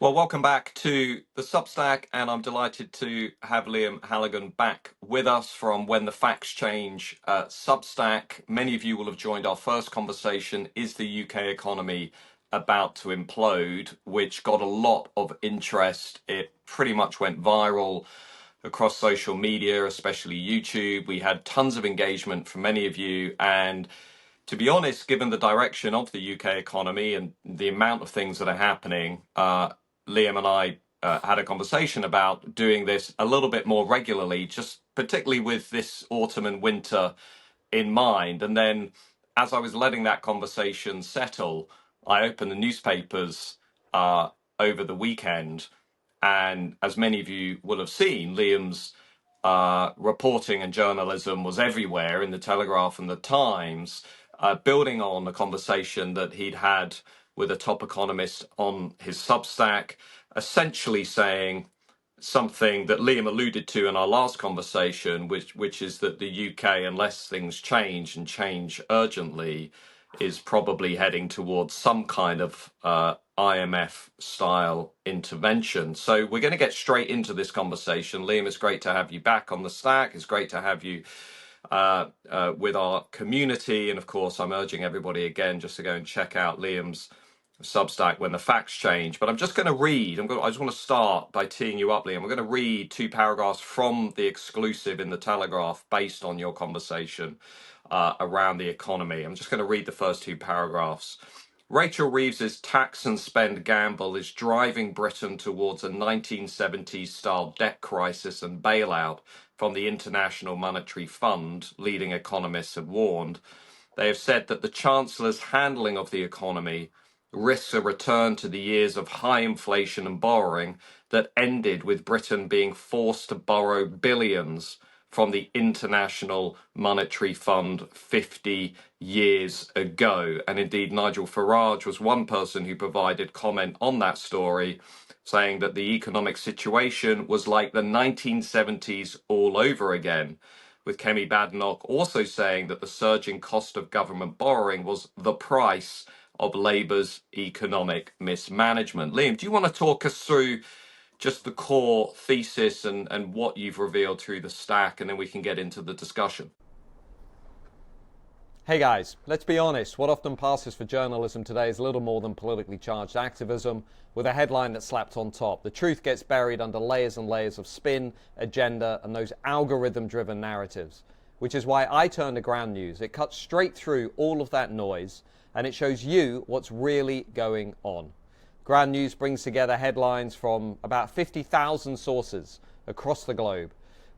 Well, welcome back to the Substack, and I'm delighted to have Liam Halligan back with us from When the Facts Change Substack. Many of you will have joined our first conversation, Is the UK economy about to implode?, which got a lot of interest. It pretty much went viral across social media, especially YouTube. We had tons of engagement from many of you, and to be honest, given the direction of the UK economy and the amount of things that are happening, Liam and I had a conversation about doing this a little bit more regularly, just particularly with this autumn and winter in mind. And then as I was letting that conversation settle, I opened the newspapers over the weekend. And as many of you will have seen, Liam's reporting and journalism was everywhere in the Telegraph and the Times, building on a conversation that he'd had with a top economist on his Substack, essentially saying something that Liam alluded to in our last conversation, which is that the UK, unless things change and change urgently, is probably heading towards some kind of IMF style intervention. So we're going to get straight into this conversation. Liam, it's great to have you back on the stack. It's great to have you with our community. And of course, I'm urging everybody again just to go and check out Liam's Substack, When the Facts Change. But I'm just going to read, I just want to start by teeing you up, Liam. I'm going to read two paragraphs from the exclusive in the Telegraph based on your conversation around the economy. I'm just going to read the first two paragraphs. Rachel Reeves's tax and spend gamble is driving Britain towards a 1970s style debt crisis and bailout from the International Monetary Fund, leading economists have warned. They have said that the Chancellor's handling of the economy risks a return to the years of high inflation and borrowing that ended with Britain being forced to borrow billions from the International Monetary Fund 50 years ago. And indeed, Nigel Farage was one person who provided comment on that story, saying that the economic situation was like the 1970s all over again, with Kemi Badenoch also saying that the surging cost of government borrowing was the price of Labour's economic mismanagement. Liam, do you want to talk us through just the core thesis and what you've revealed through the stack, and then we can get into the discussion? Hey guys, let's be honest, what often passes for journalism today is little more than politically charged activism with a headline that's slapped on top. The truth gets buried under layers and layers of spin, agenda, and those algorithm-driven narratives, which is why I turn to Ground News. It cuts straight through all of that noise, and it shows you what's really going on. Ground News brings together headlines from about 50,000 sources across the globe.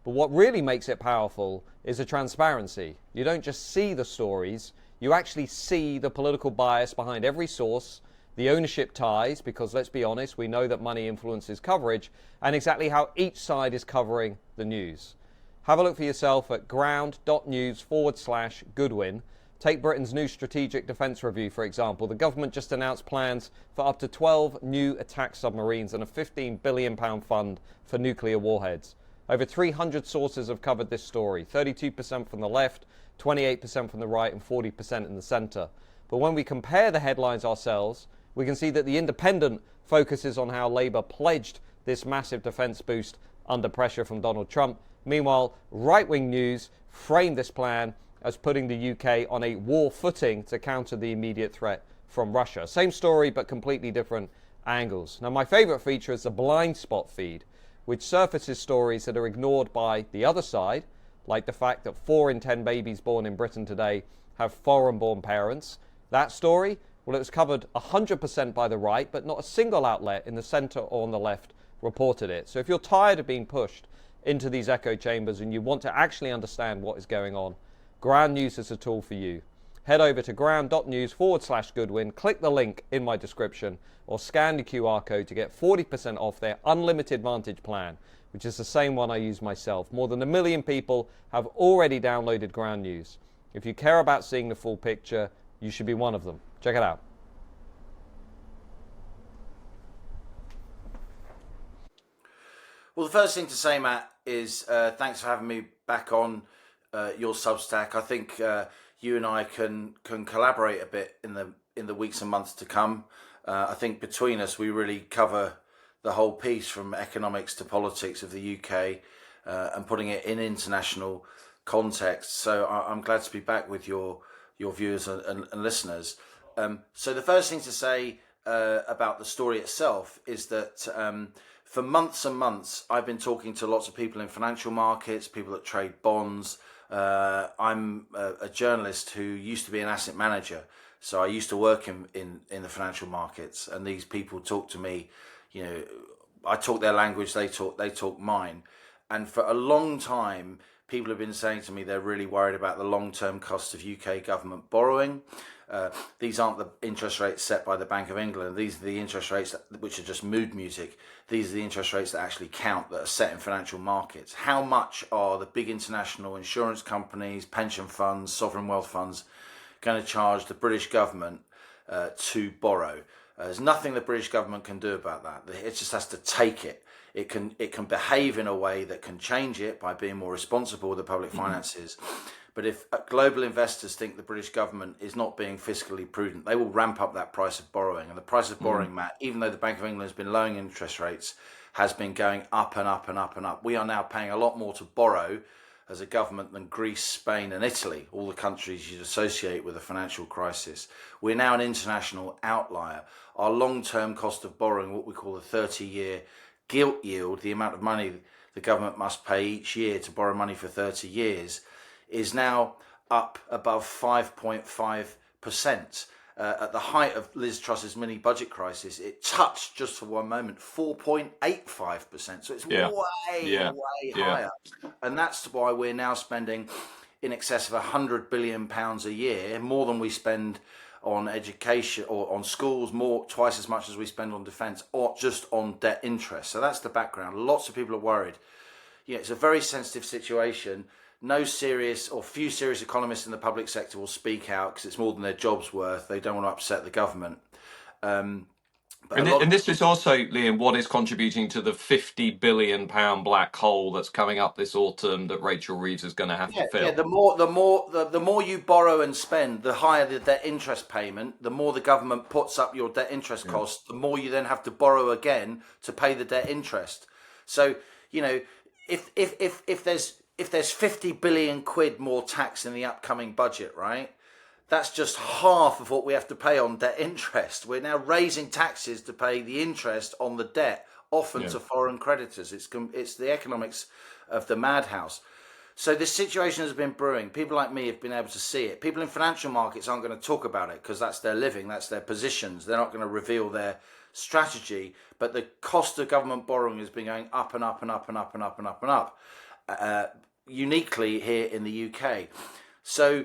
But what really makes it powerful is the transparency. You don't just see the stories, you actually see the political bias behind every source, the ownership ties, because let's be honest, we know that money influences coverage, and exactly how each side is covering the news. Have a look for yourself at ground.news/Goodwin. Take Britain's new Strategic Defence Review, for example. The government just announced plans for up to 12 new attack submarines and a £15 billion fund for nuclear warheads. Over 300 sources have covered this story, 32% from the left, 28% from the right, and 40% in the centre. But when we compare the headlines ourselves, we can see that The Independent focuses on how Labour pledged this massive defence boost under pressure from Donald Trump. Meanwhile, right-wing news framed this plan as putting the UK on a war footing to counter the immediate threat from Russia. Same story, but completely different angles. Now, my favourite feature is the blind spot feed, which surfaces stories that are ignored by the other side, like the fact that 4 in 10 babies born in Britain today have foreign-born parents. That story, well, it was covered 100% by the right, but not a single outlet in the centre or on the left reported it. So if you're tired of being pushed into these echo chambers and you want to actually understand what is going on, Ground News is a tool for you. Head over to ground.news/Goodwin, click the link in my description, or scan the QR code to get 40% off their Unlimited Vantage plan, which is the same one I use myself. More than 1 million people have already downloaded Ground News. If you care about seeing the full picture, you should be one of them. Check it out. Well, the first thing to say, Matt, is thanks for having me back on your Substack. I think you and I can collaborate a bit in the weeks and months to come. I think between us we really cover the whole piece from economics to politics of the UK and putting it in international context. So I'm glad to be back with your viewers and listeners. So the first thing to say about the story itself is that for months and months, I've been talking to lots of people in financial markets, people that trade bonds. I'm a journalist who used to be an asset manager. So I used to work in the financial markets, and these people talk to me, you know, I talk their language, they talk mine. And for a long time, people have been saying to me they're really worried about the long-term cost of UK government borrowing. These aren't the interest rates set by the Bank of England. These are the interest rates which are just mood music. These are the interest rates that actually count, that are set in financial markets. How much are the big international insurance companies, pension funds, sovereign wealth funds going to charge the British government to borrow? There's nothing the British government can do about that. It just has to take it. It can behave in a way that can change it by being more responsible with the public finances. But if global investors think the British government is not being fiscally prudent, they will ramp up that price of borrowing. And the price of borrowing, Matt, even though the Bank of England has been lowering interest rates, has been going up and up and up and up. We are now paying a lot more to borrow as a government than Greece, Spain and Italy, all the countries you'd associate with a financial crisis. We're now an international outlier. Our long-term cost of borrowing, what we call the 30-year gilt yield, the amount of money the government must pay each year to borrow money for 30 years, is now up above 5.5%. At the height of Liz Truss's mini budget crisis, it touched just for one moment 4.85%. So it's way higher. And that's why we're now spending in excess of £100 billion a year, more than we spend on education or on schools, twice as much as we spend on defence, or just on debt interest. So that's the background. Lots of people are worried. Yeah, it's a very sensitive situation. No serious or few serious economists in the public sector will speak out because it's more than their job's worth. They don't want to upset the government. And this is also, Liam, what is contributing to the £50 billion black hole that's coming up this autumn that Rachel Reeves is going to have to fill. Yeah, the more you borrow and spend, the higher the debt interest payment. The more the government puts up your debt interest costs, the more you then have to borrow again to pay the debt interest. So, you know, if there's 50 billion quid more tax in the upcoming budget, right? That's just half of what we have to pay on debt interest. We're now raising taxes to pay the interest on the debt, often to foreign creditors. It's the economics of the madhouse. So this situation has been brewing. People like me have been able to see it. People in financial markets aren't going to talk about it because that's their living, that's their positions. They're not going to reveal their strategy. But the cost of government borrowing has been going up and up and up and up and up and up and up. Uniquely here in the UK. So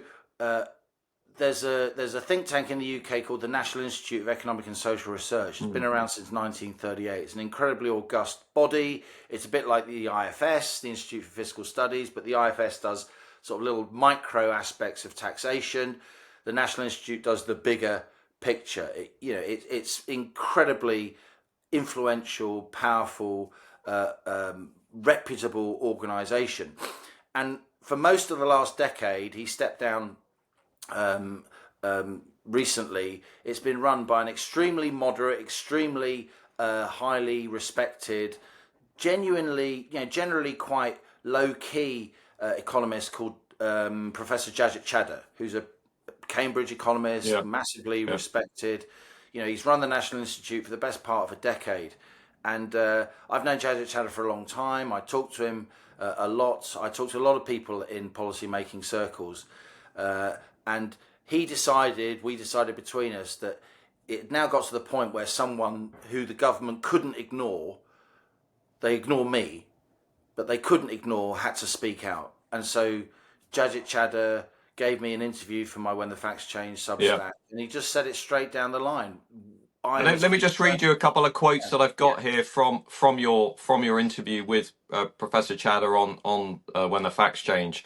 there's a think tank in the UK called the National Institute of Economic and Social Research. It's been around since 1938. It's an incredibly august body. It's a bit like the IFS, the Institute for Fiscal Studies, but the IFS does sort of little micro aspects of taxation. The National Institute does the bigger picture. It's incredibly influential, powerful, reputable organisation. And for most of the last decade, he stepped down recently. It's been run by an extremely moderate, extremely highly respected, generally quite low-key economist called Professor Jajat Chadha, who's a Cambridge economist, massively respected. You know, he's run the National Institute for the best part of a decade. And I've known Jajat Chadha for a long time. I talk to him a lot. I talk to a lot of people in policy-making circles. And we decided between us that it now got to the point where someone who the government couldn't ignore, they ignore me, but they couldn't ignore, had to speak out. And so Jajat Chadha gave me an interview for my When the Facts Change Substack, and he just said it straight down the line. Let me just read you a couple of quotes that I've got here from your interview with Professor Chadha on When the Facts Change.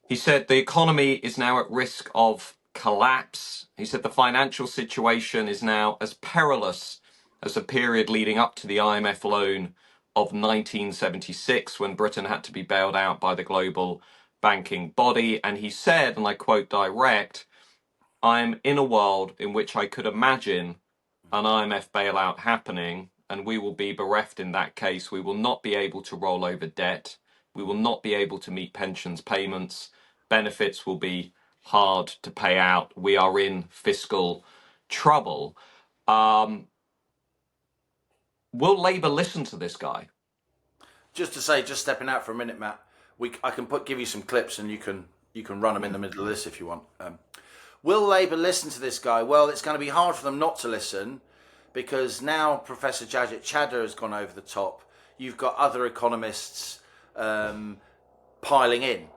He said the economy is now at risk of collapse. He said the financial situation is now as perilous as the period leading up to the IMF loan of 1976, when Britain had to be bailed out by the global banking body. And he said, and I quote direct, "I'm in a world in which I could imagine an IMF bailout happening, and we will be bereft in that case. We will not be able to roll over debt. We will not be able to meet pensions payments. Benefits will be hard to pay out. We are in fiscal trouble. Will Labour listen to this guy? Just to say, just stepping out for a minute, Matt. I can give you some clips, and you can run them in the middle of this if you want. Will Labour listen to this guy? Well, it's going to be hard for them not to listen, because now Professor Jajat Chadha has gone over the top. You've got other economists piling in,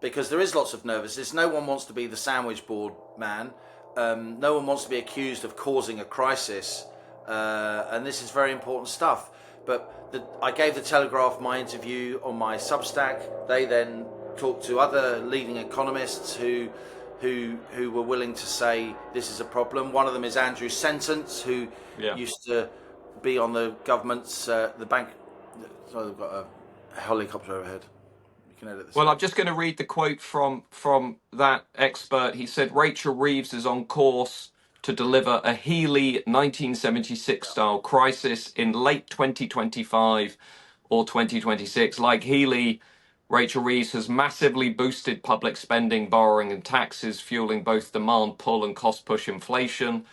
because there is lots of nervousness. No one wants to be the sandwich board man. No one wants to be accused of causing a crisis, and this is very important stuff. But I gave the Telegraph my interview on my Substack. They then talked to other leading economists who were willing to say this is a problem. One of them is Andrew Sentence, who used to be on the government's the bank. Sorry, they've got a helicopter overhead. You can edit this. Well, I'm just going to read the quote from that expert. He said Rachel Reeves is on course to deliver a Healey 1976-style crisis in late 2025 or 2026. Like Healey, Rachel Reeves has massively boosted public spending, borrowing and taxes, fueling both demand pull and cost push inflation.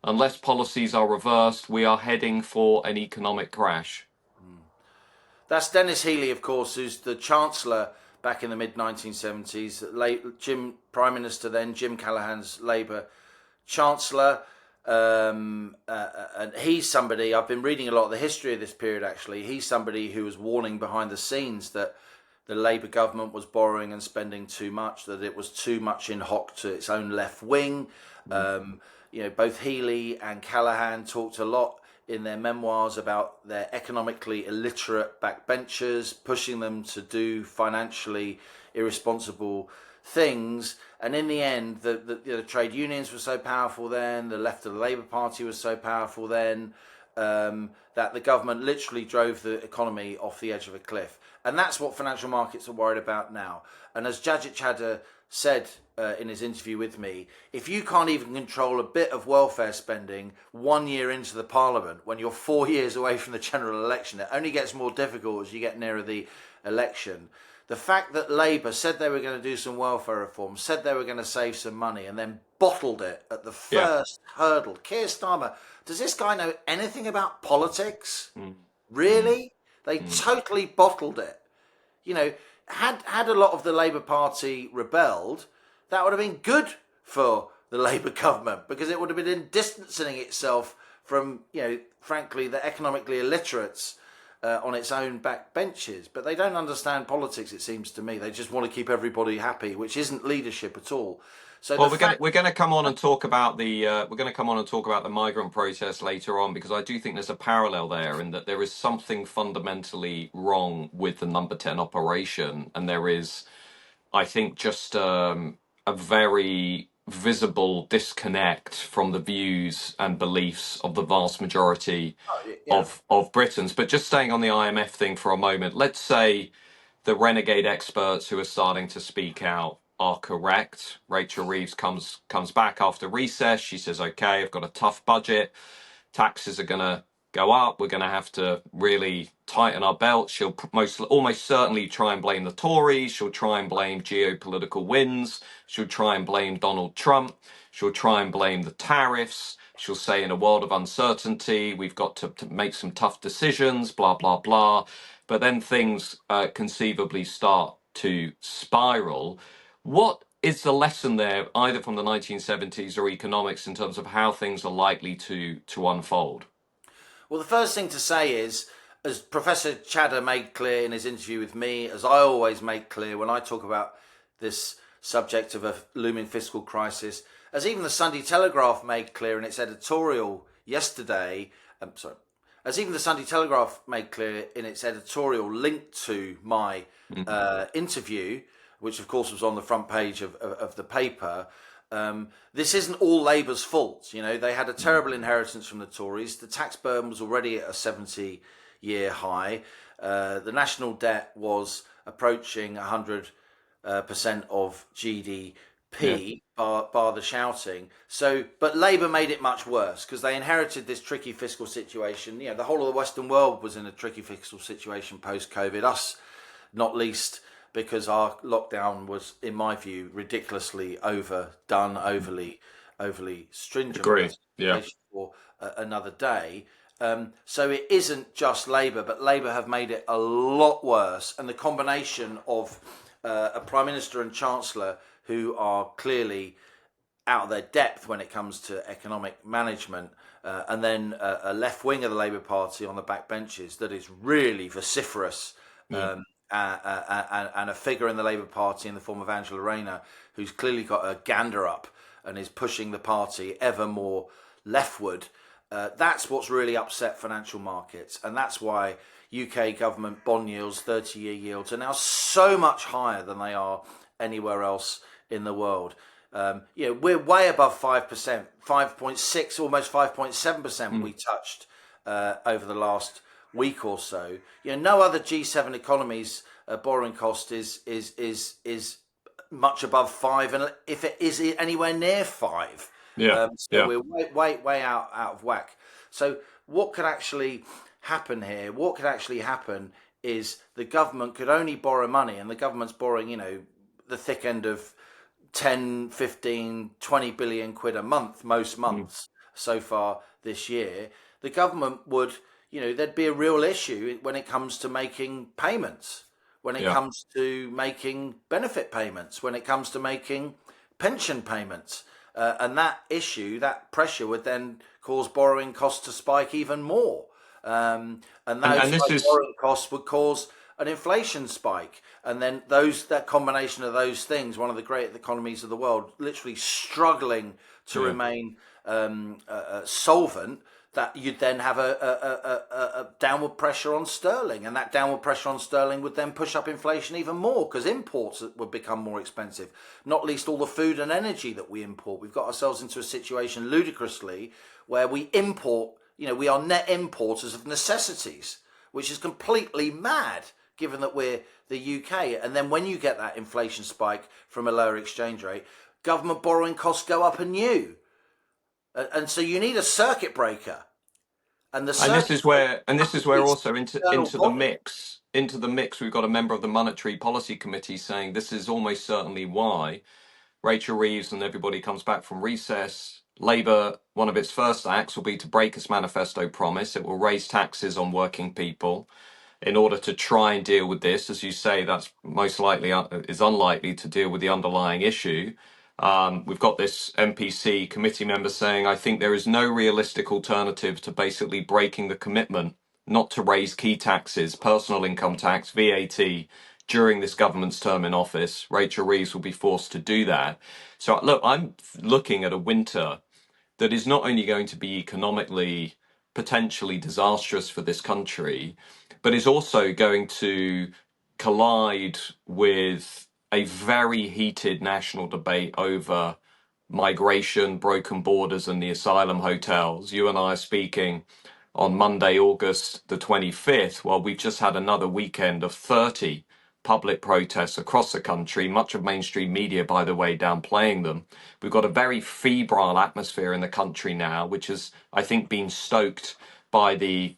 Unless policies are reversed, we are heading for an economic crash. That's Dennis Healey, of course, who's the Chancellor back in the mid-1970s. Prime Minister then, Jim Callaghan's Labour Chancellor. And he's somebody, I've been reading a lot of the history of this period actually. He's somebody who was warning behind the scenes that the Labour government was borrowing and spending too much, that it was too much in hock to its own left wing. Both Healey and Callaghan talked a lot in their memoirs about their economically illiterate backbenchers, pushing them to do financially irresponsible things. And in the end, the trade unions were so powerful then, the left of the Labour Party was so powerful then, that the government literally drove the economy off the edge of a cliff. And that's what financial markets are worried about now. And as Jajat Chadha said in his interview with me, if you can't even control a bit of welfare spending 1 year into the parliament, when you're 4 years away from the general election, it only gets more difficult as you get nearer the election. The fact that Labour said they were going to do some welfare reform, said they were going to save some money, and then bottled it at the first hurdle. Keir Starmer, does this guy know anything about politics? Really? They totally bottled it. You know, had a lot of the Labour Party rebelled, that would have been good for the Labour government, because it would have been distancing itself from, frankly, the economically illiterates on its own back benches. But they don't understand politics, it seems to me. They just want to keep everybody happy, which isn't leadership at all. So well, we're going to come on and talk about the migrant protest later on, because I do think there's a parallel there in that there is something fundamentally wrong with the Number 10 operation, and there is, I think, just a very visible disconnect from the views and beliefs of the vast majority of Britons. But just staying on the IMF thing for a moment, let's say the renegade experts who are starting to speak out are correct. Rachel Reeves comes back after recess. She says, okay, I've got a tough budget. Taxes are going to go up. We're going to have to really tighten our belts. She'll almost certainly try and blame the Tories. She'll try and blame geopolitical winds. She'll try and blame Donald Trump. She'll try and blame the tariffs. She'll say, in a world of uncertainty, we've got to make some tough decisions, blah, blah, blah. But then things conceivably start to spiral. What is the lesson there, either from the 1970s or economics, in terms of how things are likely to unfold? Well, the first thing to say is, as Professor Chadha made clear in his interview with me, as I always make clear when I talk about this subject of a looming fiscal crisis, as even the Sunday Telegraph made clear in its editorial yesterday, as even the Sunday Telegraph made clear in its editorial linked to my interview, which of course was on the front page of the paper, this isn't all Labour's fault. They had a terrible inheritance from the Tories. The tax burden was already at a 70-year high. The national debt was approaching 100% of GDP. Yeah. P, bar the shouting. So, but Labour made it much worse because they inherited this tricky fiscal situation. You know, the whole of the Western world was in a tricky fiscal situation post-COVID. Us, not least, because our lockdown was, in my view, ridiculously overdone, overly stringent. But Agree. that's a Yeah. conversation for another day. So it isn't just Labour, but Labour have made it a lot worse. And the combination of a Prime Minister and Chancellor who are clearly out of their depth when it comes to economic management, and then a left wing of the Labour Party on the backbenches that is really vociferous, Yeah. and a figure in the Labour Party in the form of Angela Rayner, who's clearly got a gander up and is pushing the party ever more leftward. That's what's really upset financial markets, and that's why UK government bond yields, 30-year yields, are now so much higher than they are anywhere else in the world. You know, we're way above 5%, 5.6, almost 5.7% we touched over the last week or so. You know, no other G7 economies borrowing cost is much above 5, and if it is anywhere near 5. Yeah. So Yeah. we're way out of whack. So what could actually happen here? What could actually happen is the government could only borrow money, and the government's borrowing, you know, the thick end of 10, 15, 20 billion quid a month, most months so far this year. The government would, you know, there'd be a real issue when it comes to making payments, when it Yeah. comes to making benefit payments, when it comes to making pension payments. And that issue, that pressure would then cause borrowing costs to spike even more. And those And this is borrowing costs would cause an inflation spike. And then that combination of those things, one of the great economies of the world, literally struggling to remain solvent, that you'd then have a downward pressure on sterling, and that downward pressure on sterling would then push up inflation even more because imports would become more expensive, not least all the food and energy that we import. We've got ourselves into a situation ludicrously where we import, you know, we are net importers of necessities, which is completely mad given that we're the UK. And then when you get that inflation spike from a lower exchange rate, government borrowing costs go up anew. And so you need a circuit breaker. And the circuit breaker this is where is also external body. into the mix we've got a member of the Monetary Policy Committee saying this is almost certainly why Rachel Reeves and everybody comes back from recess. Labour, one of its first acts will be to break its manifesto promise. It will raise taxes on working people in order to try and deal with this. As you say, that's most likely is unlikely to deal with the underlying issue. We've got this MPC committee member saying, I think there is no realistic alternative to basically breaking the commitment not to raise key taxes, personal income tax, VAT, during this government's term in office. Rachel Reeves will be forced to do that. So look, I'm looking at a winter that is not only going to be economically potentially disastrous for this country, but is also going to collide with a very heated national debate over migration, broken borders, and the asylum hotels. You and I are speaking on Monday, August the 25th, while we've just had another weekend of 30 public protests across the country, much of mainstream media, by the way, downplaying them. We've got a very febrile atmosphere in the country now, which has, I think, been stoked by the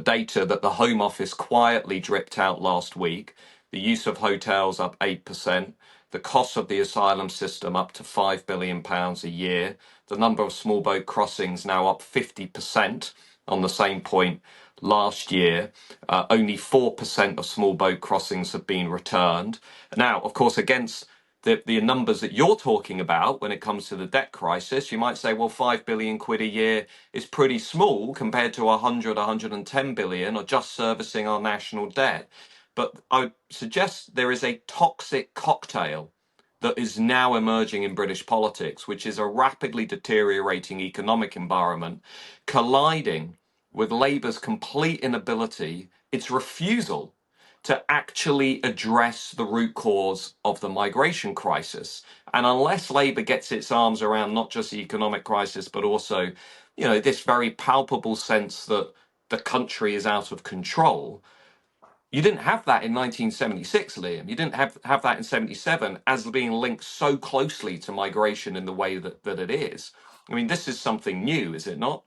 data that the Home Office quietly dripped out last week. The use of hotels up 8%, the cost of the asylum system up to £5 billion a year, the number of small boat crossings now up 50% on the same point last year. Only 4% of small boat crossings have been returned. Now, of course, against the numbers that you're talking about when it comes to the debt crisis, you might say, well, 5 billion quid a year is pretty small compared to 110 billion or just servicing our national debt. But I suggest there is a toxic cocktail that is now emerging in British politics, which is a rapidly deteriorating economic environment colliding with Labour's complete inability, its refusal to actually address the root cause of the migration crisis. And unless Labour gets its arms around not just the economic crisis, but also, you know, this very palpable sense that the country is out of control, You didn't have that in 1976, Liam. You didn't have that in 77 as being linked so closely to migration in the way that it is. I mean, this is something new, is it not?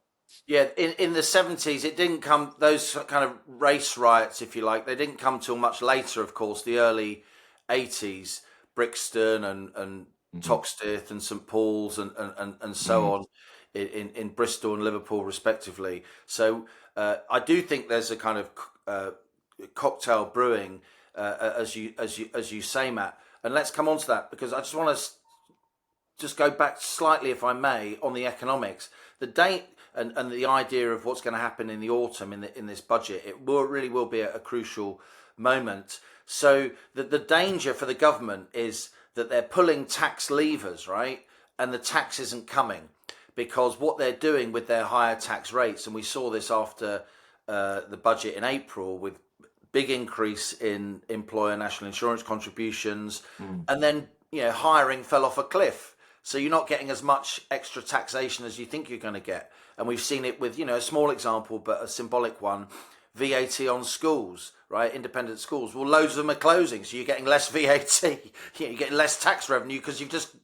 Yeah, in the 70s, it didn't come, those kind of race riots, if you like, they didn't come till much later, of course, the early 80s, Brixton and Hmm. Toxteth and St Paul's and so Mm. on in Bristol and Liverpool, respectively. So I do think there's a kind of cocktail brewing, as you say, Matt. And let's come on to that, because I just want to just go back slightly, if I may, on the economics. The date and the idea of what's going to happen in the autumn in this budget, it really will be a crucial moment. So the danger for the government is that they're pulling tax levers, right? And the tax isn't coming, because what they're doing with their higher tax rates, and we saw this after the budget in April with big increase in employer national insurance contributions, Mm. and then hiring fell off a cliff. So you're not getting as much extra taxation as you think you're going to get. And we've seen it with, a small example, but a symbolic one, VAT on schools, right? Independent schools. Well, loads of them are closing. So you're getting less VAT. You're getting less tax revenue because you've just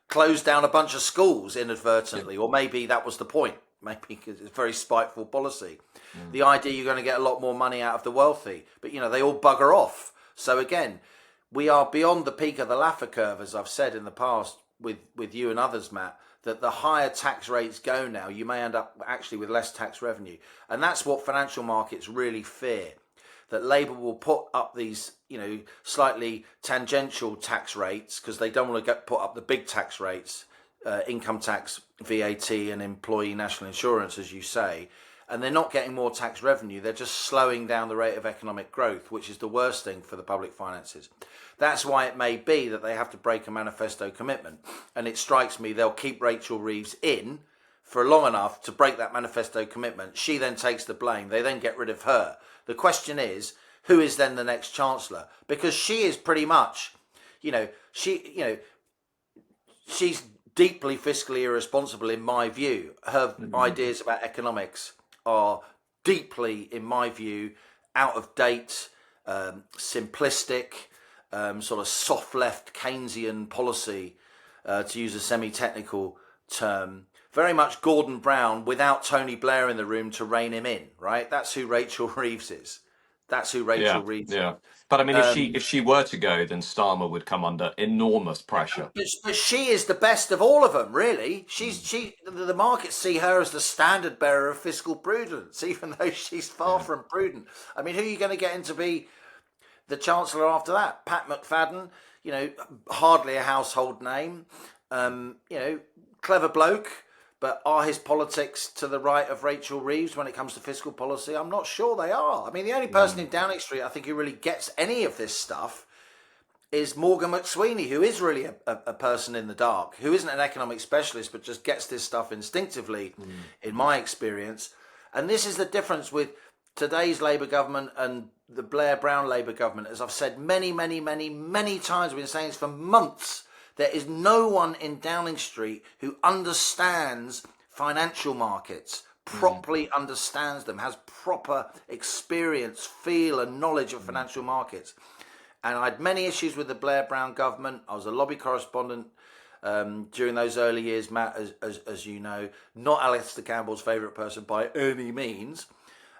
closed down a bunch of schools inadvertently. Yeah. Or maybe that was the point. Maybe because it's a very spiteful policy. Mm. The idea you're going to get a lot more money out of the wealthy. But, they all bugger off. So again, we are beyond the peak of the Laffer curve, as I've said in the past with you and others, Matt, that the higher tax rates go now, you may end up actually with less tax revenue. And that's what financial markets really fear, that Labour will put up these, slightly tangential tax rates because they don't want to put up the big tax rates, income tax, VAT and employee national insurance, as you say. And they're not getting more tax revenue. They're just slowing down the rate of economic growth, which is the worst thing for the public finances. That's why it may be that they have to break a manifesto commitment. And it strikes me they'll keep Rachel Reeves in for long enough to break that manifesto commitment. She then takes the blame. They then get rid of her. The question is, who is then the next chancellor? Because she is pretty much, she's deeply fiscally irresponsible in my view. Her ideas about economics are deeply, in my view, out of date, simplistic, sort of soft left Keynesian policy, to use a semi-technical term. Very much Gordon Brown without Tony Blair in the room to rein him in, right? That's who Rachel Reeves is. That's who Rachel Yeah, Reeves is. yeah. But I mean, if she were to go, then Starmer would come under enormous pressure. But she is the best of all of them, really. The markets see her as the standard bearer of fiscal prudence, even though she's far from prudent. I mean, who are you going to get in to be the chancellor after that? Pat McFadden, hardly a household name. Clever bloke, but are his politics to the right of Rachel Reeves when it comes to fiscal policy? I'm not sure they are. I mean, the only person in Downing Street I think who really gets any of this stuff is Morgan McSweeney, who is really a person in the dark, who isn't an economic specialist, but just gets this stuff instinctively, in my experience. And this is the difference with today's Labour government and the Blair-Brown Labour government. As I've said many, many, many, many times, I've been saying this for months, there is no one in Downing Street who understands financial markets, properly understands them, has proper experience, feel and knowledge of financial markets. And I had many issues with the Blair-Brown government. I was a lobby correspondent during those early years, Matt, as you know. Not Alistair Campbell's favourite person by any means.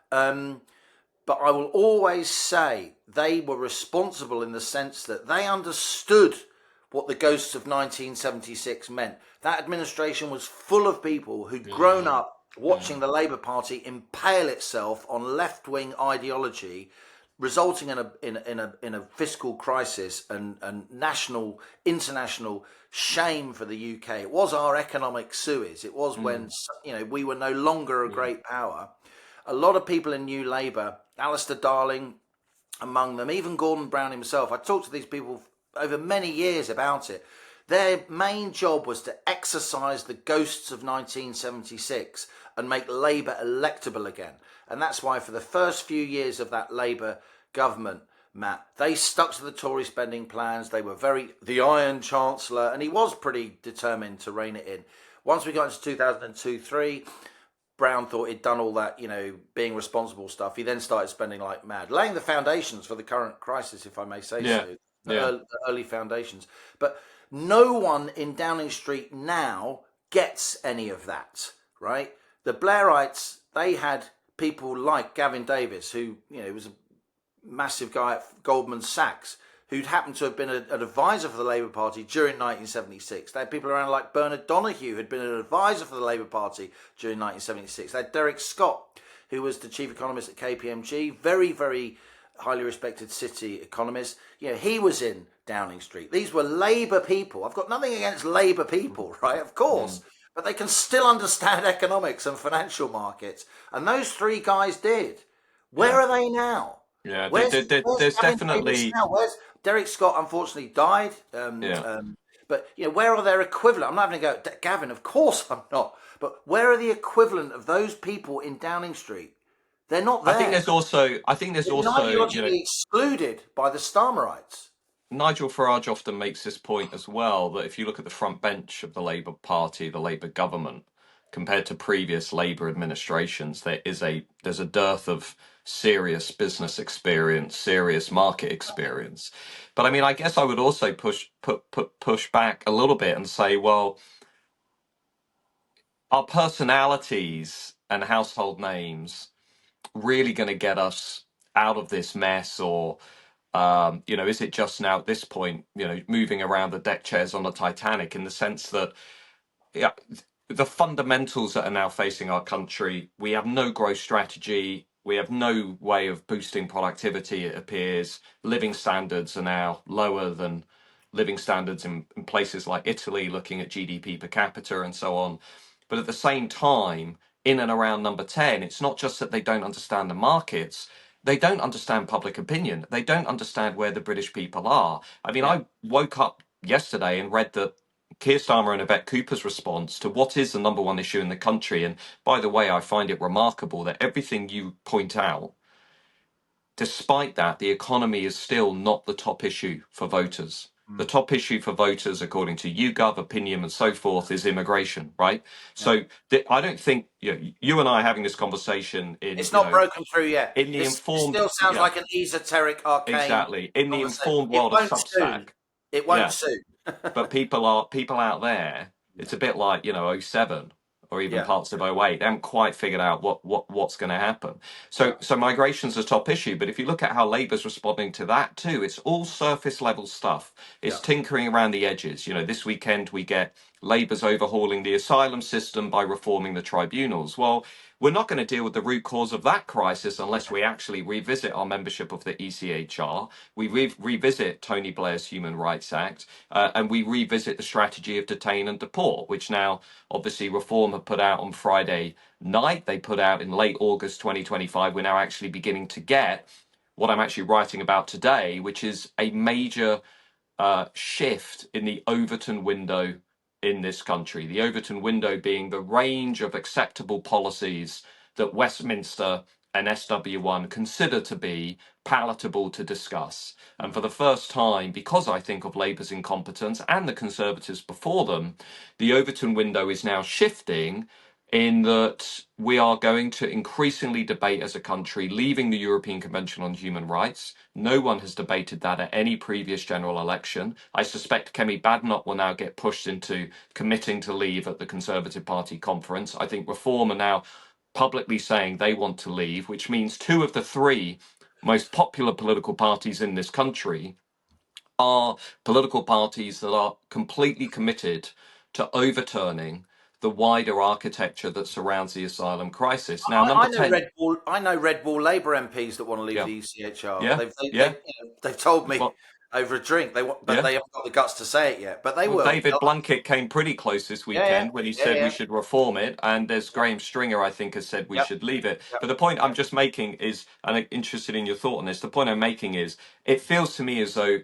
But I will always say they were responsible in the sense that they understood what the ghosts of 1976 meant. That administration was full of people who'd grown up watching the Labour Party impale itself on left-wing ideology, resulting in a fiscal crisis and national, international shame for the UK. It was our economic Suez. It was when we were no longer a great power. A lot of people in New Labour, Alistair Darling among them, even Gordon Brown himself, I talked to these people over many years about it. Their main job was to exercise the ghosts of 1976 and make Labour electable again. And that's why for the first few years of that Labour government, Matt, they stuck to the Tory spending plans. They were the Iron Chancellor, and he was pretty determined to rein it in. Once we got into 2002-3, Brown thought he'd done all that, being responsible stuff, he then started spending like mad, laying the foundations for the current crisis, if I may say so, the early foundations. But no one in Downing Street now gets any of that, right? The Blairites, they had people like Gavin Davis, who, was a massive guy at Goldman Sachs, who'd happened to have been an advisor for the Labour Party during 1976. They had people around like Bernard Donahue, who'd been an advisor for the Labour Party during 1976. They had Derek Scott, who was the chief economist at KPMG, very, very highly respected city economist. He was in Downing Street. These were Labour people. I've got nothing against Labour people, right? Of course. But they can still understand economics and financial markets. And those three guys did. Where are they now? Yeah, Where's there's definitely now? Where's Derek Scott? Unfortunately, died. But where are their equivalent? I'm not having to go at Gavin. Of course, I'm not. But where are the equivalent of those people in Downing Street? They're not there. I think there's also They're ideologically excluded by the Starmerites. Nigel Farage often makes this point as well, that if you look at the front bench of the Labour Party, the Labour government, compared to previous Labour administrations, there's a dearth of serious business experience, serious market experience. But I mean, I guess I would also push back a little bit and say, well, are personalities and household names really going to get us out of this mess, or is it just now at this point, moving around the deck chairs on the Titanic, in the sense that, yeah, the fundamentals that are now facing our country, we have no growth strategy, we have no way of boosting productivity, it appears. Living standards are now lower than living standards in places like Italy, looking at GDP per capita and so on. But at the same time, in and around number 10, it's not just that they don't understand the markets, they don't understand public opinion. They don't understand where the British people are. I mean, I woke up yesterday and read that Keir Starmer and Yvette Cooper's response to what is the number one issue in the country. And by the way, I find it remarkable that everything you point out, despite that, the economy is still not the top issue for voters. The top issue for voters, according to YouGov, Opinion, and so forth, is immigration, right? So I don't think you and I are having this conversation it's not broken through yet. In the informed, still sounds like an esoteric, arcane. Exactly. In the informed world of Substack, it won't soon. But people out there. It's a bit like '07 or even parts of '08. They haven't quite figured out what's going to happen. So migration's a top issue. But if you look at how Labour's responding to that too, it's all surface level stuff. It's tinkering around the edges. This weekend we get Labour's overhauling the asylum system by reforming the tribunals. Well, we're not going to deal with the root cause of that crisis unless we actually revisit our membership of the ECHR, we revisit Tony Blair's Human Rights Act, and we revisit the strategy of detain and deport, which now, obviously, Reform have put out on Friday night. They put out in late August 2025. We're now actually beginning to get what I'm actually writing about today, which is a major shift in the Overton window in this country. The Overton window being the range of acceptable policies that Westminster and SW1 consider to be palatable to discuss. And for the first time, because I think of Labour's incompetence and the Conservatives before them, the Overton window is now shifting, in that we are going to increasingly debate as a country leaving the European Convention on Human Rights. No one has debated that at any previous general election. I suspect Kemi Badenoch will now get pushed into committing to leave at the Conservative Party conference. I think Reform are now publicly saying they want to leave, which means two of the three most popular political parties in this country are political parties that are completely committed to overturning the wider architecture that surrounds the asylum crisis. Now, I know Red Wall Labour MPs that want to leave the ECHR. They've told me over a drink. They haven't got the guts to say it yet, but they will. David Blunkett came pretty close this weekend when he said we should reform it, and there's Graham Stringer, I think, has said we should leave it. But the point I'm just making is, and I'm interested in your thought on this, the point I'm making is, it feels to me as though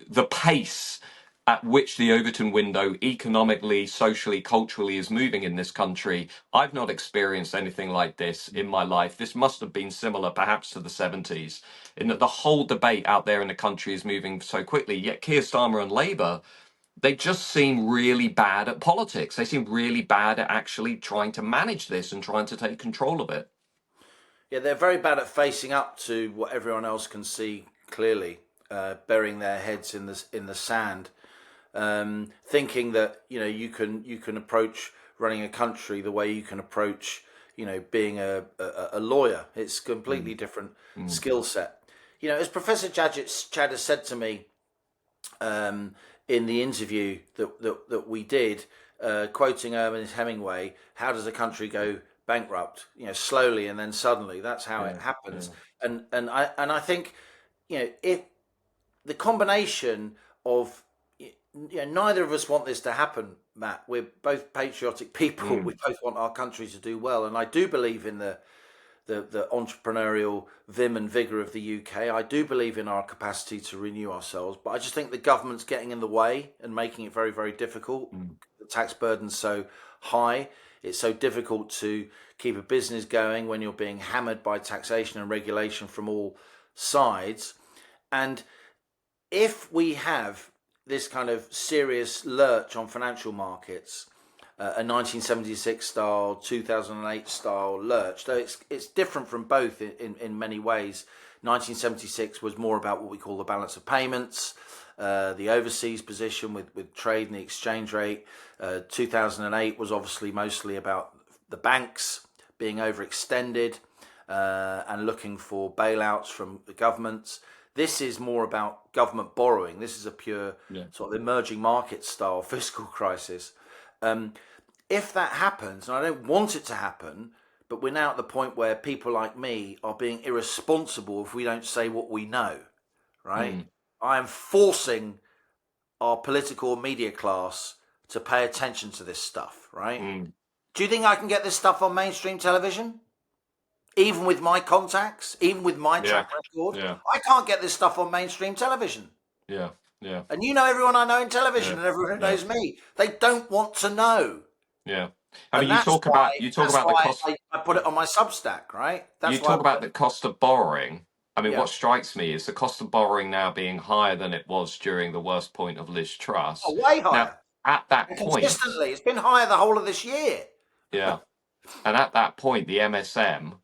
the pace at which the Overton window economically, socially, culturally is moving in this country, I've not experienced anything like this in my life. This must have been similar perhaps to the 70s, in that the whole debate out there in the country is moving so quickly. Yet Keir Starmer and Labour they just seem really bad at politics. They seem really bad at actually trying to manage this and trying to take control of it. Yeah, they're very bad at facing up to what everyone else can see clearly, burying their heads in the sand, thinking that you can approach running a country the way you can approach being a lawyer. It's a completely different skill set. As Professor Chadder said to me in the interview that we did, quoting Ernest Hemingway, how does a country go bankrupt? Slowly and then suddenly. That's how it happens. And I think if the combination of neither of us want this to happen, Matt. We're both patriotic people. We both want our country to do well, and I do believe in the entrepreneurial vim and vigour of the UK. I do believe in our capacity to renew ourselves, but I just think the government's getting in the way and making it very, very difficult. The tax burden's so high. It's so difficult to keep a business going when you're being hammered by taxation and regulation from all sides. And if we have this kind of serious lurch on financial markets, a 1976 style, 2008 style lurch, though it's different from both in many ways. 1976 was more about what we call the balance of payments, the overseas position with trade and the exchange rate. 2008 was obviously mostly about the banks being overextended and looking for bailouts from the governments. This is more about government borrowing. This is a pure sort of emerging market style fiscal crisis. If that happens, and I don't want it to happen, but we're now at the point where people like me are being irresponsible if we don't say what we know, right? I am forcing our political media class to pay attention to this stuff, right? Do you think I can get this stuff on mainstream television? Even with my contacts, even with my track record, I can't get this stuff on mainstream television. Yeah. And everyone I know in television and everyone who knows me, they don't want to know. Yeah. I mean, you talk about the cost. I put it on my Substack, right? You talk about the cost of borrowing. I mean, what strikes me is the cost of borrowing now being higher than it was during the worst point of Liz Truss. Oh, way higher. Now, at that point, consistently, it's been higher the whole of this year. Yeah. And at that point, the MSM,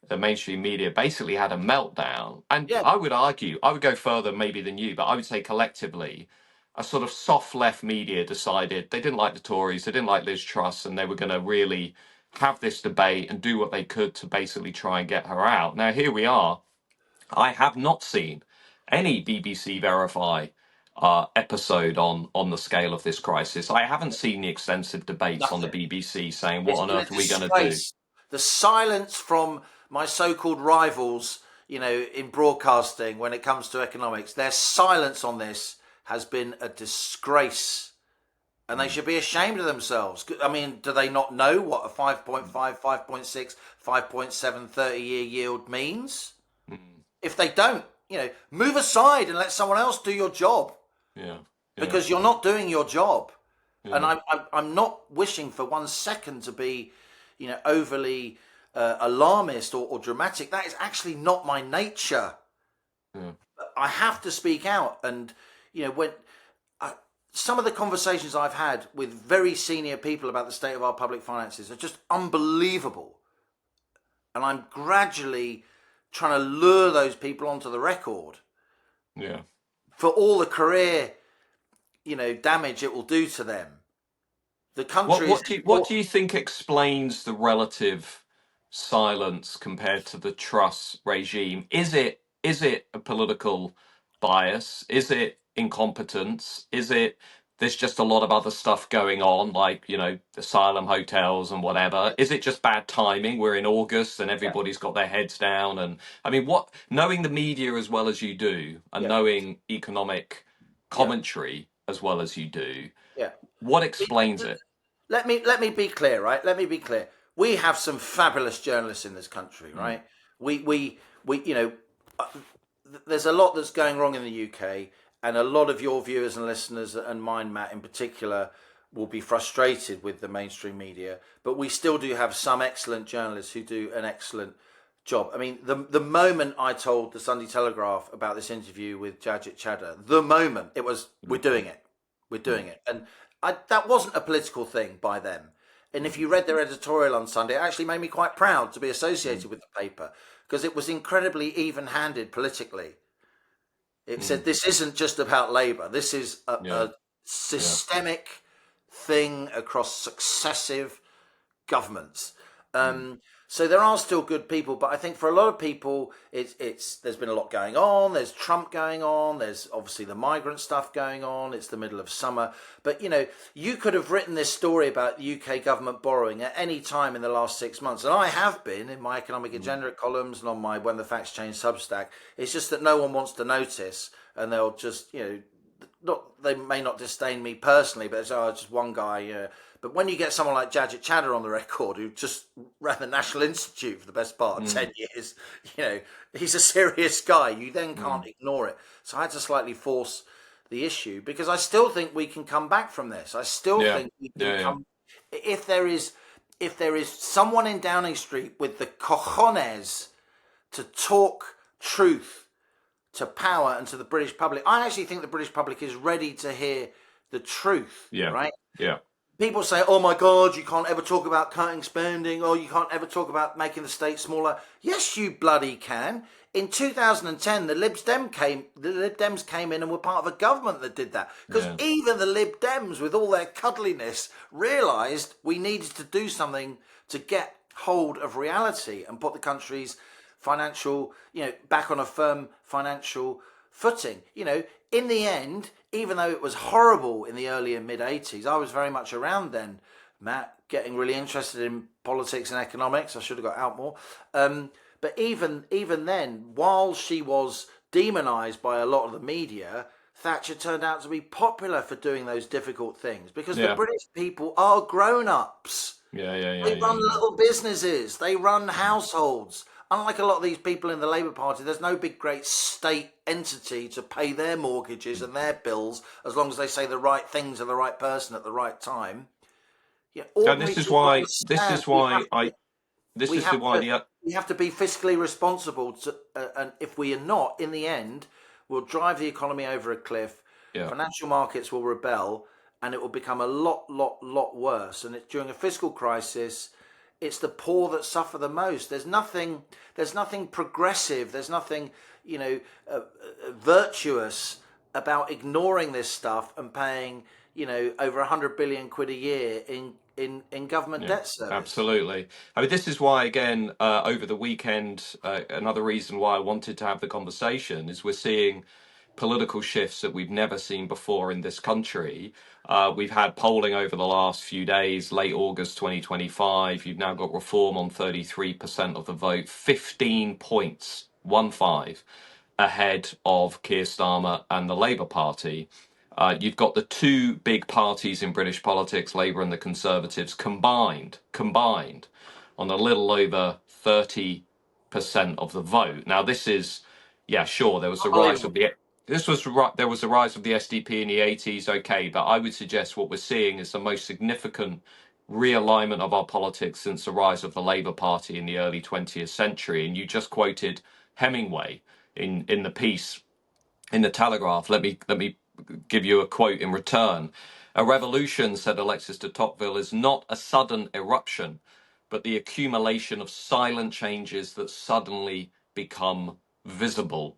the mainstream media, basically had a meltdown. And I would argue, I would go further maybe than you, but I would say collectively, a sort of soft left media decided they didn't like the Tories, they didn't like Liz Truss, and they were going to really have this debate and do what they could to basically try and get her out. Now, here we are. I have not seen any BBC Verify episode on the scale of this crisis. I haven't seen the extensive debates on the BBC saying what on earth are we going to do. The silence from my so-called rivals, in broadcasting when it comes to economics, their silence on this has been a disgrace. And they should be ashamed of themselves. I mean, do they not know what a 5.5, 5.6, 5.7 30-year yield means? If they don't, move aside and let someone else do your job. Because you're not doing your job. And I'm not wishing for 1 second to be, overly alarmist or dramatic. That is actually not my nature. I have to speak out. And, when some of the conversations I've had with very senior people about the state of our public finances are just unbelievable. And I'm gradually trying to lure those people onto the record. For all the career, damage it will do to them. The country. What do you think explains the relative silence compared to the Truss regime? Is it a political bias? Is it incompetence? Is it there's just a lot of other stuff going on, like asylum hotels and whatever? Is it just bad timing? We're in August and everybody's got their heads down. And I mean, knowing the media as well as you do, and knowing economic commentary as well as you do, what explains it? Let me be clear, right? Let me be clear. We have some fabulous journalists in this country, right? We there's a lot that's going wrong in the UK, and a lot of your viewers and listeners, and mine, Matt, in particular, will be frustrated with the mainstream media. But we still do have some excellent journalists who do an excellent job. I mean, the moment I told the Sunday Telegraph about this interview with Jajit Chadha, the moment it was, we're doing it. We're doing it. And that wasn't a political thing by them. And if you read their editorial on Sunday, it actually made me quite proud to be associated with the paper because it was incredibly even-handed politically. It said this isn't just about Labour. This is a systemic thing across successive governments. So there are still good people, but I think for a lot of people, there's been a lot going on. There's Trump going on. There's obviously the migrant stuff going on. It's the middle of summer. But, you could have written this story about the UK government borrowing at any time in the last 6 months. And I have been in my economic agenda columns and on my When the Facts Change Substack. It's just that no one wants to notice, and they'll just, they may not disdain me personally, but it's just one guy. But when you get someone like Jajat Chadha on the record, who just ran the National Institute for the best part of 10 years, he's a serious guy. You then can't ignore it. So I had to slightly force the issue because I still think we can come back from this. I still think we can come. If there is someone in Downing Street with the cojones to talk truth to power and to the British public, I actually think the British public is ready to hear the truth. Right? Yeah. People say, oh my God, you can't ever talk about cutting spending, or you can't ever talk about making the state smaller. Yes, you bloody can. In 2010, the Lib Dems came in and were part of a government that did that. Because even the Lib Dems, with all their cuddliness, realised we needed to do something to get hold of reality and put the country's financial, back on a firm financial footing. In the end, even though it was horrible in the early and mid-80s, I was very much around then, Matt, getting really interested in politics and economics. I should have got out more. But even then, while she was demonised by a lot of the media, Thatcher turned out to be popular for doing those difficult things because the British people are grown-ups. They run little businesses. They run households. Unlike a lot of these people in the Labour Party, there's no big, great state entity to pay their mortgages and their bills as long as they say the right things to the right person at the right time. And this is why we have to be fiscally responsible. And if we are not, in the end, we'll drive the economy over a cliff. Financial markets will rebel, and it will become a lot worse. And during a fiscal crisis, it's the poor that suffer the most. There's nothing progressive. There's nothing, virtuous about ignoring this stuff and paying, over 100 billion quid a year in government debt service. Absolutely. I mean, this is why, again, over the weekend, another reason why I wanted to have the conversation is we're seeing political shifts that we've never seen before in this country. We've had polling over the last few days, late August 2025. You've now got Reform on 33% of the vote, 15 points, 1-5, ahead of Keir Starmer and the Labour Party. You've got the two big parties in British politics, Labour and the Conservatives, combined on a little over 30% of the vote. Now, this is, sure, there was the rise of the... there was a rise of the SDP in the 80s, okay, but I would suggest what we're seeing is the most significant realignment of our politics since the rise of the Labour Party in the early 20th century. And you just quoted Hemingway in the piece in the Telegraph. Let me give you a quote in return. A revolution, said Alexis de Tocqueville, is not a sudden eruption, but the accumulation of silent changes that suddenly become visible.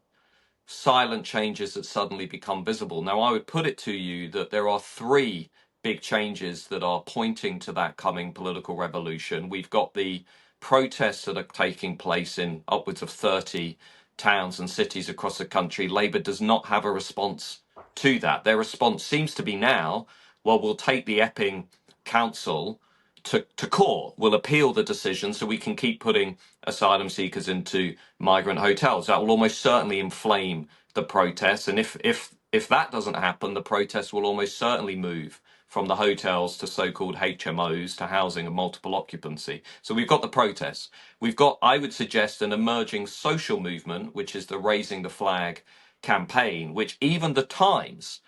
Silent changes that suddenly become visible. Now, I would put it to you that there are three big changes that are pointing to that coming political revolution. We've got the protests that are taking place in upwards of 30 towns and cities across the country. Labour does not have a response to that. Their response seems to be now, well, we'll take the Epping Council to court. We'll appeal the decision so we can keep putting asylum seekers into migrant hotels. That will almost certainly inflame the protests. And if that doesn't happen, the protests will almost certainly move from the hotels to so-called HMOs, to housing and multiple occupancy. So we've got the protests. We've got, I would suggest, an emerging social movement, which is the Raising the Flag campaign, which even the Times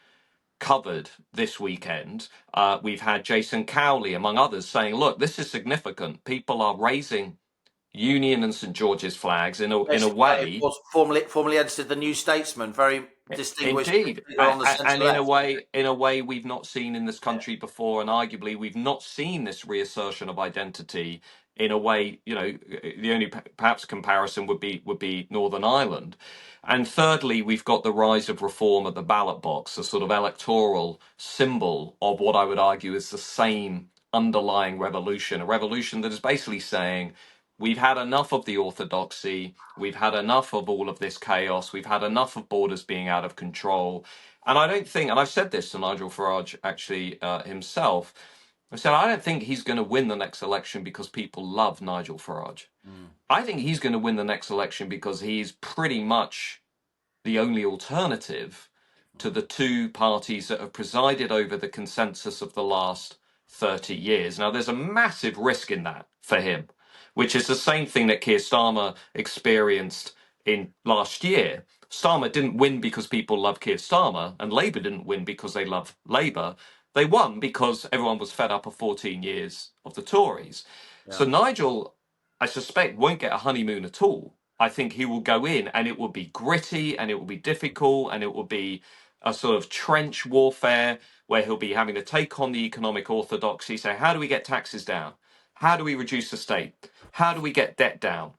covered this weekend. We've had Jason Cowley, among others, saying, look, this is significant. People are raising Union and St George's flags in a way. Was formerly edited the New Statesman, very distinguished Indeed, figure on the centre and in left. a way we've not seen in this country before, and arguably we've not seen this reassertion of identity in a way. You know, the only perhaps comparison would be Northern Ireland, and thirdly, we've got the rise of reform at the ballot box, a sort of electoral symbol of what I would argue is the same underlying revolution, a revolution that is basically saying we've had enough of the orthodoxy. We've had enough of all of this chaos. We've had enough of borders being out of control. And I don't think, and I've said this to Nigel Farage actually himself, I said, I don't think he's going to win the next election because people love Nigel Farage. I think he's going to win the next election because he's pretty much the only alternative to the two parties that have presided over the consensus of the last 30 years. Now, there's a massive risk in that for him, which is the same thing that Keir Starmer experienced in last year. Starmer didn't win because people love Keir Starmer, and Labour didn't win because they love Labour. They won because everyone was fed up of 14 years of the Tories. So Yeah. Nigel, I suspect, won't get a honeymoon at all. I think he will go in and it will be gritty and it will be difficult and it will be a sort of trench warfare where he'll be having to take on the economic orthodoxy, say, how do we get taxes down? How do we reduce the state? How do we get debt down?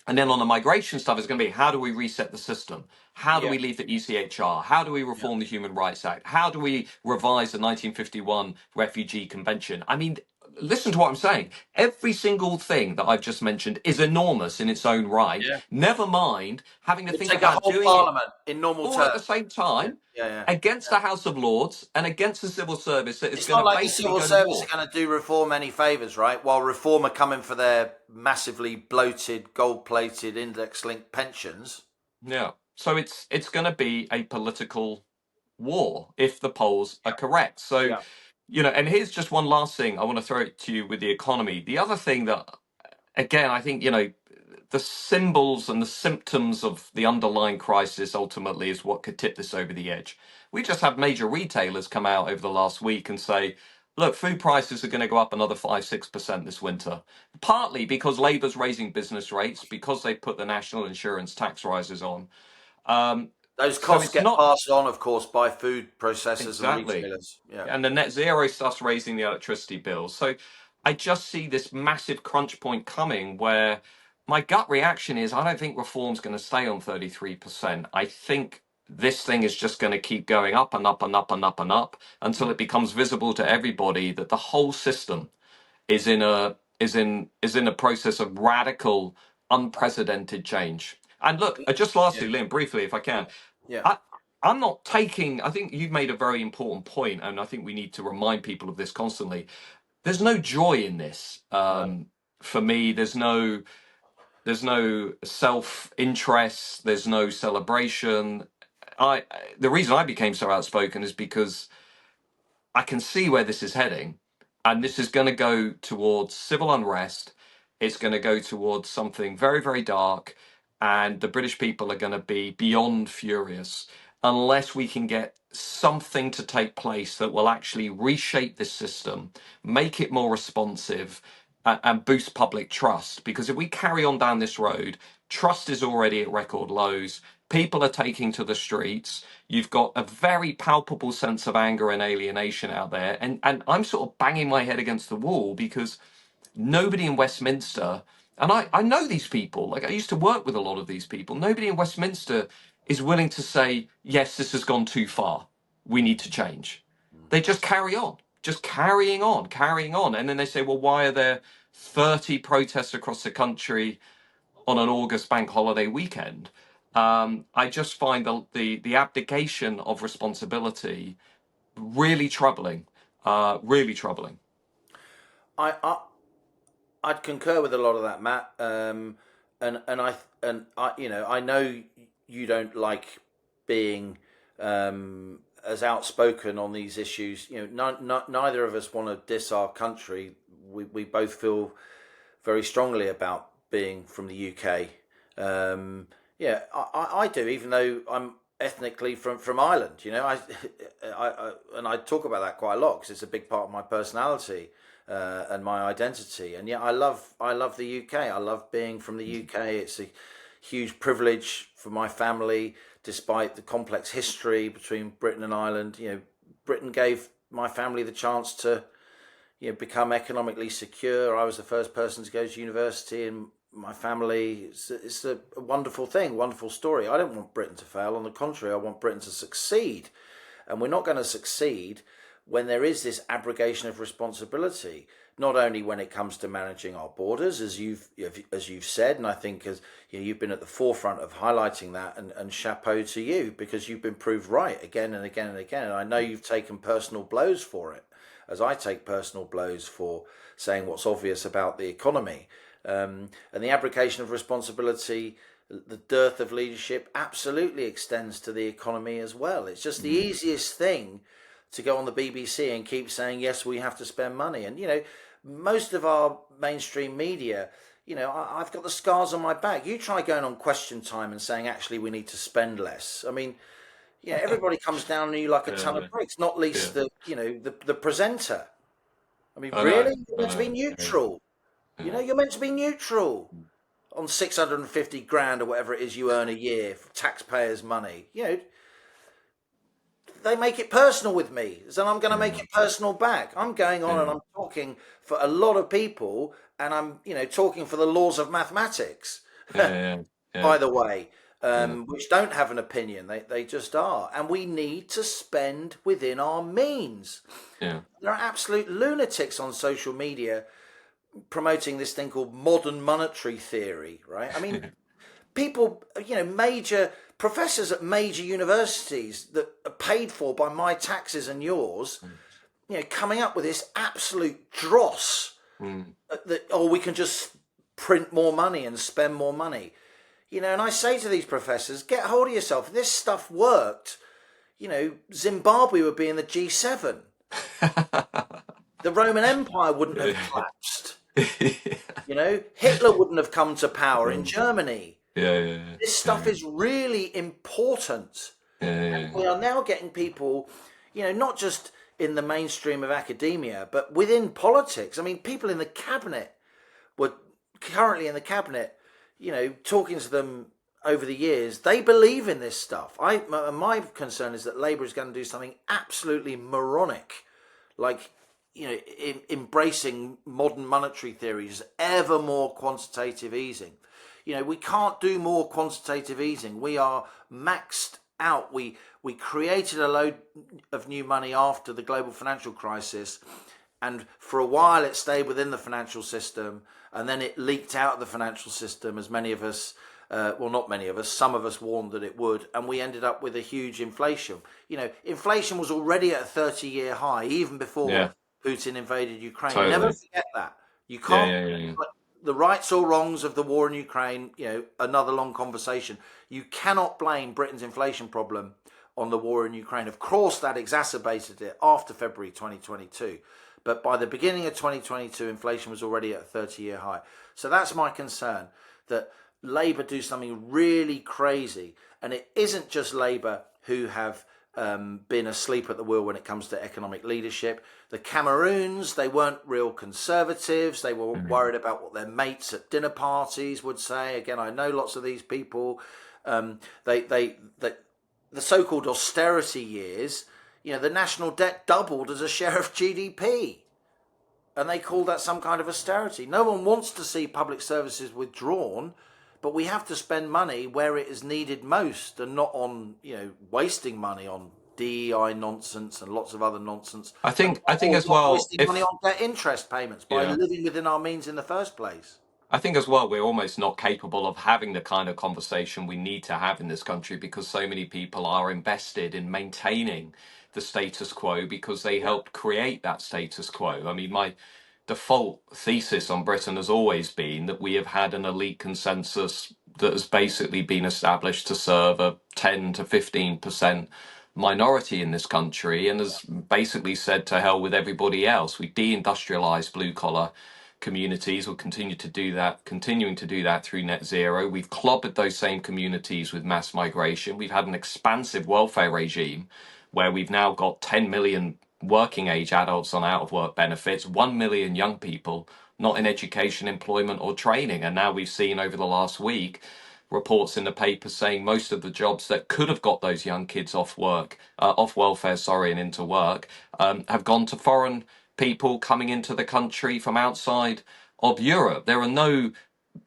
And then on the migration stuff, it's going to be how do we reset the system? How do Yeah. we leave the ECHR? How do we reform the Human Rights Act? How do we revise the 1951 Refugee Convention? I mean, listen to what I'm saying. Every single thing that I've just mentioned is enormous in its own right. Yeah. Never mind having to It'd think take a about whole doing it parliament in normal all at the terms. same Yeah. time Yeah. against the House of Lords and against the civil service that is It's going not to like the basically civil go to service war. are going to do reform any favours, right? While reform are coming for their massively bloated, gold-plated, index-linked pensions. Yeah. So it's going to be a political war if the polls are correct. So, Yeah. you know, and here's just one last thing I want to throw it to you with the economy. The other thing that, again, I think, you know, the symbols and the symptoms of the underlying crisis ultimately is what could tip this over the edge. We just have major retailers come out over the last week and say, look, food prices are going to go up another 5-6% this winter, partly because Labour's raising business rates, because they put the national insurance tax rises on. Those So costs it's get not passed on, of course, by food processors and exactly. retailers. Yeah. And the net zero starts raising the electricity bills. So I just see this massive crunch point coming where my gut reaction is I don't think reform's going to stay on 33%. I think this thing is just going to keep going up and up and up and up and up until it becomes visible to everybody that the whole system is in a process of radical, unprecedented change. And look, just Yeah. lastly, Liam, briefly, if I can, Yeah. I, I'm not taking. I think you've made a very important point, and I think we need to remind people of this constantly. There's no joy in this. No. For me, there's no self-interest. There's no celebration. The reason I became so outspoken is because I can see where this is heading, and this is going to go towards civil unrest. It's going to go towards something very, very dark, and the British people are going to be beyond furious unless we can get something to take place that will actually reshape this system, make it more responsive, and boost public trust. Because if we carry on down this road, trust is already at record lows. People are taking to the streets. You've got a very palpable sense of anger and alienation out there. And I'm sort of banging my head against the wall because nobody in Westminster, and I know these people, like I used to work with a lot of these people, nobody in Westminster is willing to say, yes, this has gone too far. We need to change. They just carry on, just carrying on, carrying on. And then they say, well, why are there 30 protests across the country on an August bank holiday weekend? I just find the abdication of responsibility really troubling, really troubling. I I'd concur with a lot of that, Matt. And I you know, I know you don't like being as outspoken on these issues. You know, neither of us want to diss our country. We both feel very strongly about being from the UK. Yeah, I do, even though I'm ethnically from Ireland. You know, I talk about that quite a lot because it's a big part of my personality and my identity. And yeah, I love the UK. I love being from the UK. It's a huge privilege for my family, despite the complex history between Britain and Ireland. Britain gave my family the chance to, become economically secure. I was the first person to go to university in my family. It's a wonderful thing, wonderful story. I don't want Britain to fail. On the contrary, I want Britain to succeed. And we're not going to succeed when there is this abrogation of responsibility, not only when it comes to managing our borders, as you've said, and I think as you've been at the forefront of highlighting that, and chapeau to you, because you've been proved right again and again and again. And I know you've taken personal blows for it, as I take personal blows for saying what's obvious about the economy. And the abrogation of responsibility, the dearth of leadership, absolutely extends to the economy as well. It's just the easiest thing to go on the BBC and keep saying, yes, we have to spend money. And, most of our mainstream media, I've got the scars on my back. You try going on Question Time and saying, actually, we need to spend less. I mean, everybody comes down on you like a ton of bricks, not least the presenter. I mean, really? You're meant to be neutral. You're meant to be neutral on 650 grand or whatever it is you earn a year for taxpayers' money. They make it personal with me, so I'm going to make it personal back. I'm going on and I'm talking for a lot of people, and I'm talking for the laws of mathematics, by the way, which don't have an opinion. They just are. And we need to spend within our means. There are absolute lunatics on social media promoting this thing called modern monetary theory, right? I mean, people, major professors at major universities that are paid for by my taxes and yours, coming up with this absolute dross that, we can just print more money and spend more money. And I say to these professors, get hold of yourself. If this stuff worked, Zimbabwe would be in the G7. The Roman Empire wouldn't have collapsed. Hitler wouldn't have come to power in Germany. This stuff is really important. And we are now getting people, not just in the mainstream of academia, but within politics. I mean, people in the cabinet were currently in the cabinet, talking to them over the years. They believe in this stuff. My concern is that Labour is going to do something absolutely moronic, like embracing modern monetary theories, ever more quantitative easing. We can't do more quantitative easing. We are maxed out. We created a load of new money after the global financial crisis, and for a while it stayed within the financial system, and then it leaked out of the financial system, as many of us, not many of us, some of us warned that it would, and we ended up with a huge inflation. Inflation was already at a 30-year high, even before Putin invaded Ukraine. Totally. Never forget that. You can't... The rights or wrongs of the war in Ukraine, another long conversation. You cannot blame Britain's inflation problem on the war in Ukraine. Of course, that exacerbated it after February 2022. But by the beginning of 2022, inflation was already at a 30-year high. So that's my concern, that Labour do something really crazy. And it isn't just Labour who have been asleep at the wheel when it comes to economic leadership. The Cameroons, they weren't real conservatives. They were worried about what their mates at dinner parties would say. Again, I know lots of these people. The so-called austerity years, the national debt doubled as a share of GDP. And they call that some kind of austerity. No one wants to see public services withdrawn, but we have to spend money where it is needed most, and not on, wasting money on DEI nonsense and lots of other nonsense. I think as well, wasting money on debt interest payments by living within our means in the first place. I think as well, we're almost not capable of having the kind of conversation we need to have in this country, because so many people are invested in maintaining the status quo because they helped create that status quo. I mean, my default thesis on Britain has always been that we have had an elite consensus that has basically been established to serve a 10 to 15% minority in this country, and has basically said to hell with everybody else. We deindustrialized blue collar communities. Will continuing to do that through net zero. We've clobbered those same communities with mass migration. We've had an expansive welfare regime where we've now got 10 million working age adults on out of work benefits, 1 million young people not in education, employment or training. And now we've seen over the last week reports in the paper saying most of the jobs that could have got those young kids off off welfare, sorry, and into work, have gone to foreign people coming into the country from outside of Europe. There are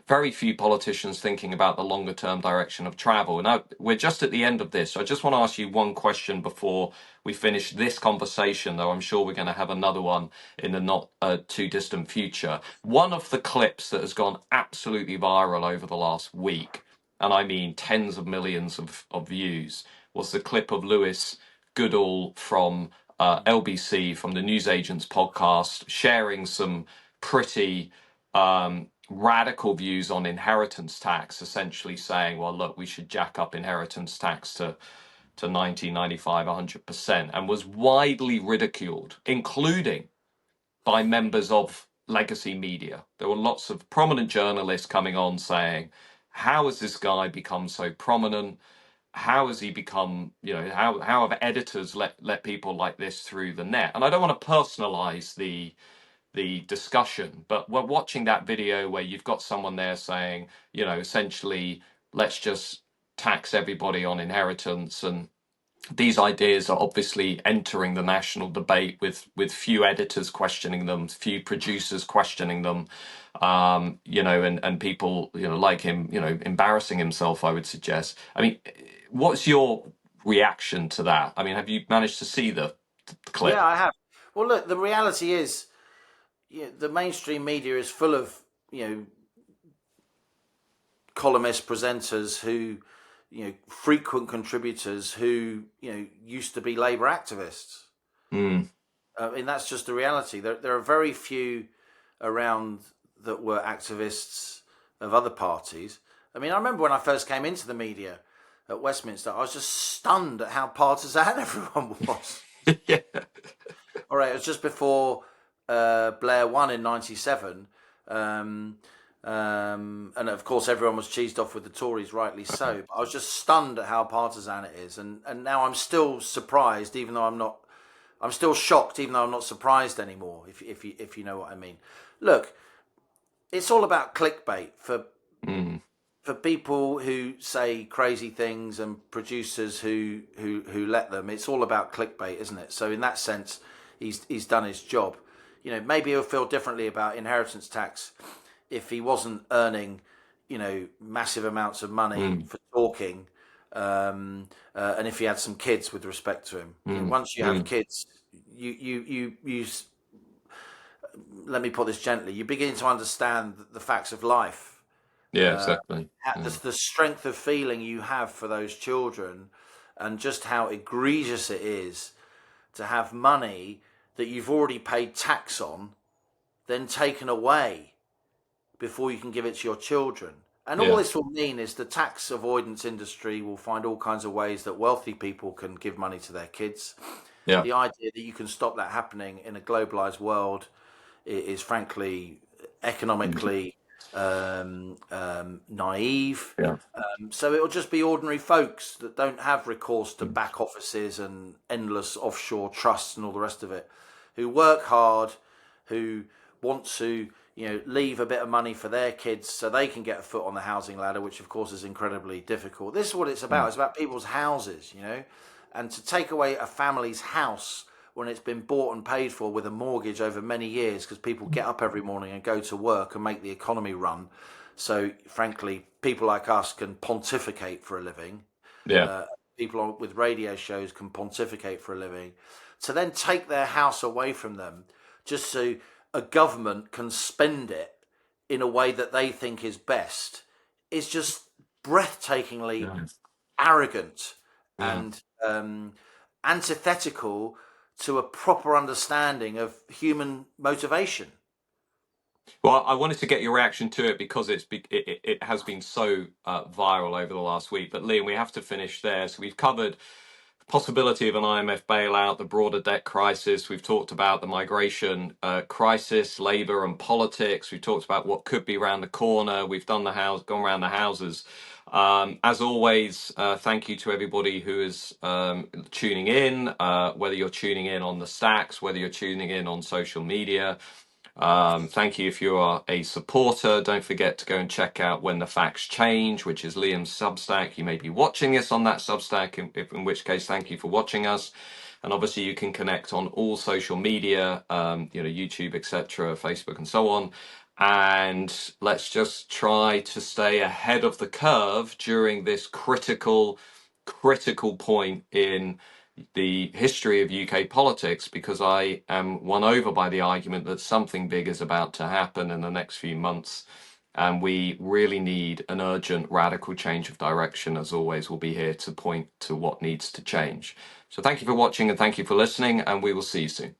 very few politicians thinking about the longer term direction of travel. Now, we're just at the end of this. So I just want to ask you one question before we finish this conversation, though I'm sure we're going to have another one in the not too distant future. One of the clips that has gone absolutely viral over the last week, and I mean tens of millions of views, was the clip of Lewis Goodall from LBC, from the Newsagents podcast, sharing some pretty radical views on inheritance tax, essentially saying, well, look, we should jack up inheritance tax to 90, 95, 100%, and was widely ridiculed, including by members of legacy media. There were lots of prominent journalists coming on saying, how has this guy become so prominent? How has he become, how have editors let people like this through the net? And I don't want to personalize the discussion, but we're watching that video where you've got someone there saying, essentially, let's just tax everybody on inheritance, and these ideas are obviously entering the national debate with few editors questioning them, few producers questioning them, and people, like him, embarrassing himself, I would suggest. I mean, what's your reaction to that? I mean, have you managed to see the clip? Yeah, I have. Well, look, the reality is, the mainstream media is full of, columnists, presenters who, frequent contributors who, used to be Labour activists. And that's just the reality. There are very few around that were activists of other parties. I mean, I remember when I first came into the media at Westminster, I was just stunned at how partisan everyone was. Yeah. All right, it was just before Blair won in '97, and of course everyone was cheesed off with the Tories, rightly so. But I was just stunned at how partisan it is, and now I'm still surprised, even though I'm still shocked, even though I'm not surprised anymore. If you know what I mean. Look, it's all about clickbait for people who say crazy things and producers who let them. It's all about clickbait, isn't it? So in that sense, he's done his job. Maybe he'll feel differently about inheritance tax if he wasn't earning, massive amounts of money for talking, and if he had some kids with respect to him. Once you have kids, you let me put this gently, you begin to understand the facts of life. Yeah, exactly. The strength of feeling you have for those children, and just how egregious it is to have money that you've already paid tax on, then taken away before you can give it to your children. And all this will mean is the tax avoidance industry will find all kinds of ways that wealthy people can give money to their kids. The idea that you can stop that happening in a globalized world is frankly economically naive. So it'll just be ordinary folks that don't have recourse to back offices and endless offshore trusts and all the rest of it, who work hard, who want to leave a bit of money for their kids so they can get a foot on the housing ladder, which of course is incredibly difficult. This is what it's about. It's about people's houses, and to take away a family's house when it's been bought and paid for with a mortgage over many years, because people get up every morning and go to work and make the economy run. So frankly, people like us can pontificate for a living. People with radio shows can pontificate for a living. To then take their house away from them just so a government can spend it in a way that they think is best is just breathtakingly arrogant and antithetical to a proper understanding of human motivation. Well, I wanted to get your reaction to it because it has been so viral over the last week. But Liam, we have to finish there. So we've covered the possibility of an IMF bailout, the broader debt crisis. We've talked about the migration crisis, labour and politics. We've talked about what could be around the corner. We've gone around the houses. As always, thank you to everybody who is tuning in, whether you're tuning in on the stacks, whether you're tuning in on social media. Thank you if you are a supporter. Don't forget to go and check out When the Facts Change, which is Liam's Substack. You may be watching this on that Substack, in which case, thank you for watching us. And obviously, you can connect on all social media, YouTube, etc., Facebook, and so on. And let's just try to stay ahead of the curve during this critical point in the history of UK politics, because I am won over by the argument that something big is about to happen in the next few months. And we really need an urgent radical change of direction. As always, we'll be here to point to what needs to change. So thank you for watching and thank you for listening, and we will see you soon.